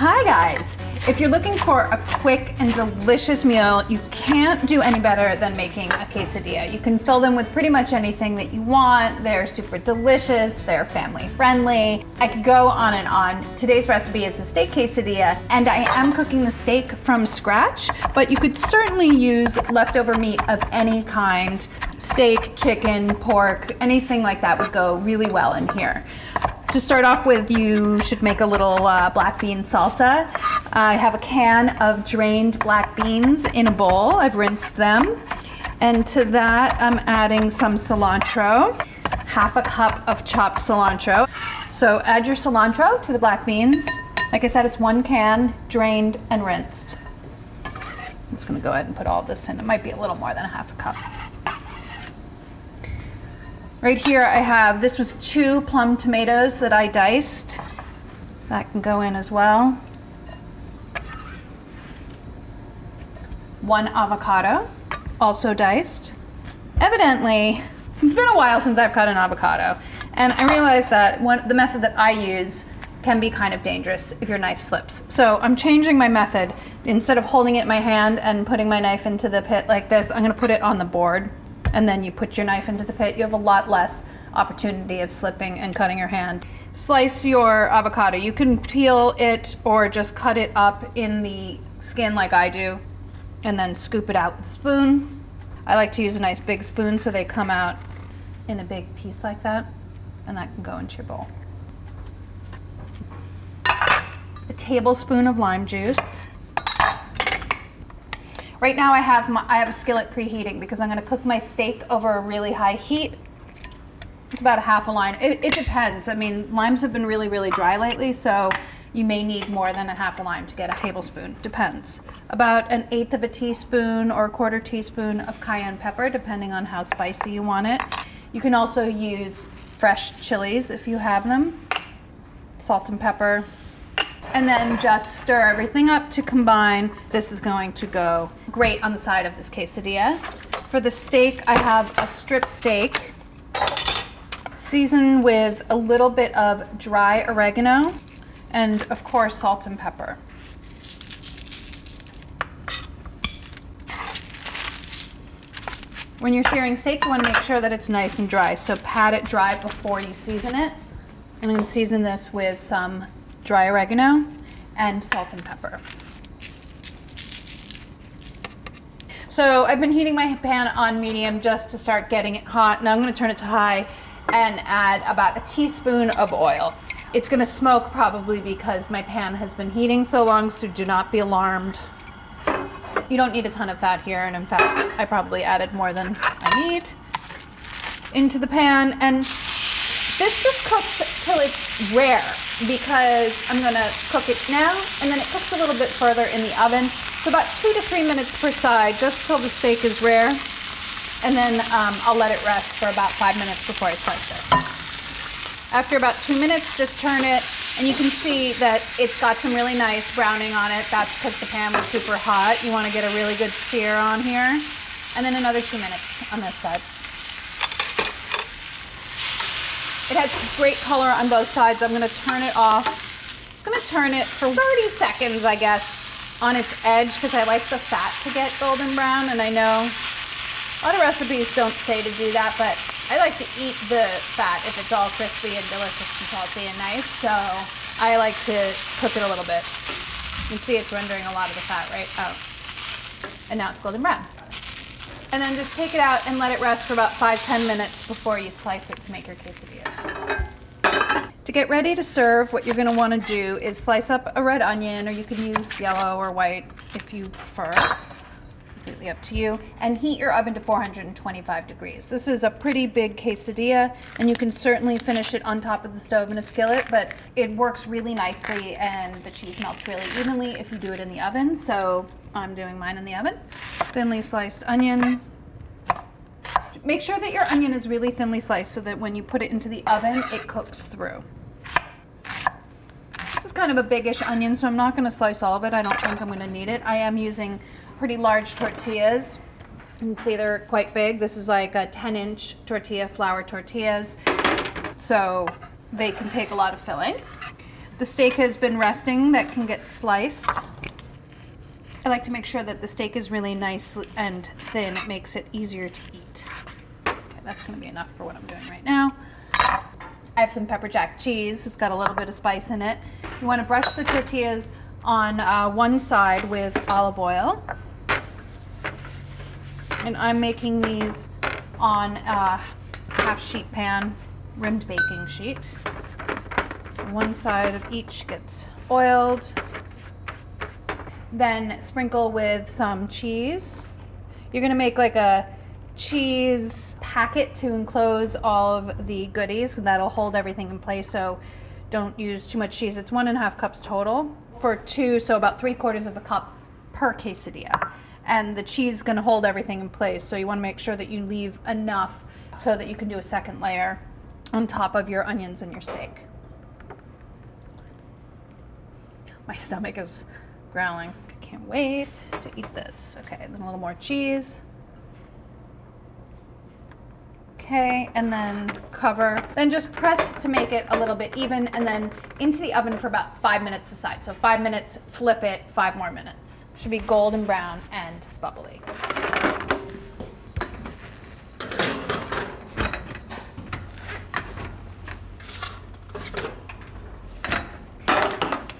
Hi guys! If you're looking for a quick and delicious meal, you can't do any better than making a quesadilla. You can fill them with pretty much anything that you want. They're super delicious, they're family friendly. I could go on and on. Today's recipe is the steak quesadilla, and I am cooking the steak from scratch, but you could certainly use leftover meat of any kind. Steak, chicken, pork, anything like that would go really well in here. To start off with, you should make a little black bean salsa. I have a can of drained black beans in a bowl. I've rinsed them. And to that, I'm adding some cilantro, half a cup of chopped cilantro. So add your cilantro to the black beans. Like I said, it's 1 can, drained and rinsed. I'm just gonna go ahead and put all of this in. It might be a little more than a half a cup. Right here I have, this was 2 plum tomatoes that I diced. That can go in as well. 1 avocado, also diced. Evidently, it's been a while since I've cut an avocado, and I realized that the method that I use can be kind of dangerous if your knife slips. So I'm changing my method. Instead of holding it in my hand and putting my knife into the pit like this, I'm gonna put it on the board. And then you put your knife into the pit. You have a lot less opportunity of slipping and cutting your hand. Slice your avocado. You can peel it or just cut it up in the skin like I do, and then scoop it out with a spoon. I like to use a nice big spoon so they come out in a big piece like that, and that can go into your bowl. A tablespoon of lime juice. Right now I have a skillet preheating because I'm gonna cook my steak over a really high heat. It's about a half a lime. It depends. I mean, limes have been really, really dry lately, so you may need more than a half a lime to get a tablespoon. Depends. About 1/8 of a teaspoon or 1/4 teaspoon of cayenne pepper, depending on how spicy you want it. You can also use fresh chilies if you have them. Salt and pepper. And then just stir everything up to combine. This is going to go great on the side of this quesadilla. For the steak, I have a strip steak seasoned with a little bit of dry oregano and, of course, salt and pepper. When you're searing steak, you want to make sure that it's nice and dry, so pat it dry before you season it. And I'm going to season this with some dry oregano and salt and pepper. So I've been heating my pan on medium just to start getting it hot. Now I'm going to turn it to high and add about a teaspoon of oil. It's going to smoke probably because my pan has been heating so long, so do not be alarmed. You don't need a ton of fat here, and in fact I probably added more than I need into the pan. And this just cooks till it's rare, because I'm gonna cook it now and then it cooks a little bit further in the oven. So about 2 to 3 minutes per side, just till the steak is rare. And then I'll let it rest for about 5 minutes before I slice it. After about 2 minutes, just turn it, and you can see that it's got some really nice browning on it. That's because the pan was super hot. You wanna get a really good sear on here. And then another 2 minutes on this side. It has great color on both sides. I'm gonna turn it off. I'm gonna turn it for 30 seconds, I guess, on its edge, because I like the fat to get golden brown, and I know a lot of recipes don't say to do that, but I like to eat the fat if it's all crispy and delicious and salty and nice, so I like to cook it a little bit. You can see it's rendering a lot of the fat right out. And now it's golden brown. And then just take it out and let it rest for about 5-10 minutes before you slice it to make your quesadillas. To get ready to serve, what you're gonna wanna do is slice up a red onion, or you can use yellow or white if you prefer. Completely up to you. And heat your oven to 425 degrees. This is a pretty big quesadilla, and you can certainly finish it on top of the stove in a skillet, but it works really nicely and the cheese melts really evenly if you do it in the oven. So I'm doing mine in the oven. Thinly sliced onion. Make sure that your onion is really thinly sliced so that when you put it into the oven, it cooks through. This is kind of a biggish onion, so I'm not gonna slice all of it. I don't think I'm gonna need it. I am using pretty large tortillas. You can see they're quite big. This is like a 10-inch tortilla, flour tortillas. So they can take a lot of filling. the steak has been resting that can get sliced. I like to make sure that the steak is really nice and thin. It makes it easier to eat. Okay, that's gonna be enough for what I'm doing right now. I have some pepper jack cheese. It's got a little bit of spice in it. You wanna brush the tortillas on one side with olive oil. And I'm making these on a half sheet pan, rimmed baking sheet. One side of each gets oiled. Then sprinkle with some cheese. You're gonna make like a cheese packet to enclose all of the goodies. That'll hold everything in place, so don't use too much cheese. It's 1.5 cups total for 2, so about 3/4 of a cup per quesadilla. And the cheese is gonna hold everything in place, so you wanna make sure that you leave enough so that you can do a second layer on top of your onions and your steak. My stomach is growling. I can't wait to eat this. Okay, then a little more cheese. Okay, and then cover. Then just press to make it a little bit even, and then into the oven for about 5 minutes aside. So 5 minutes, flip it, 5 more minutes. Should be golden brown and bubbly.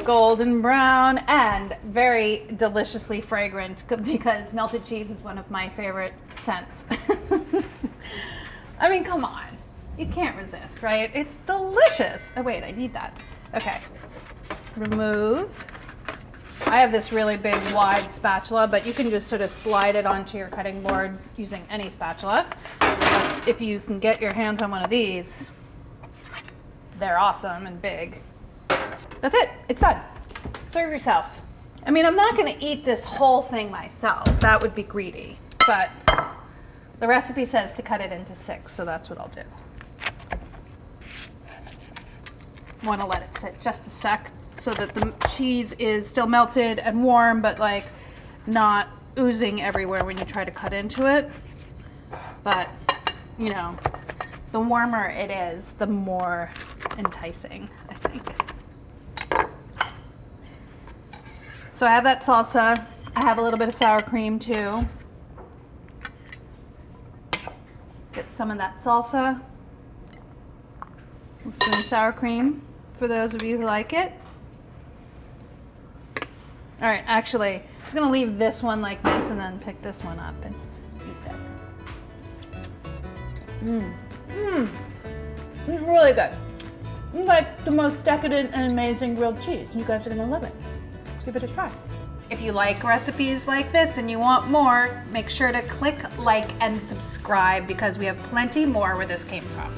Golden brown and very deliciously fragrant, because melted cheese is one of my favorite scents. I mean, come on. You can't resist, right? It's delicious. Oh, wait, I need that. Okay. Remove. I have this really big, wide spatula, but you can just sort of slide it onto your cutting board using any spatula. If you can get your hands on one of these, they're awesome and big. That's it. It's done. Serve yourself. I mean, I'm not going to eat this whole thing myself. That would be greedy. But the recipe says to cut it into 6, so that's what I'll do. Want to let it sit just a sec so that the cheese is still melted and warm, but like not oozing everywhere when you try to cut into it. But, you know, the warmer it is, the more enticing, I think. So I have that salsa. I have a little bit of sour cream too. Get some of that salsa. A spoon of sour cream for those of you who like it. All right, actually, I'm just gonna leave this one like this and then pick this one up and eat this. It's really good. It's like the most decadent and amazing grilled cheese. You guys are gonna love it. Give it a try. If you like recipes like this and you want more, make sure to click like and subscribe, because we have plenty more where this came from.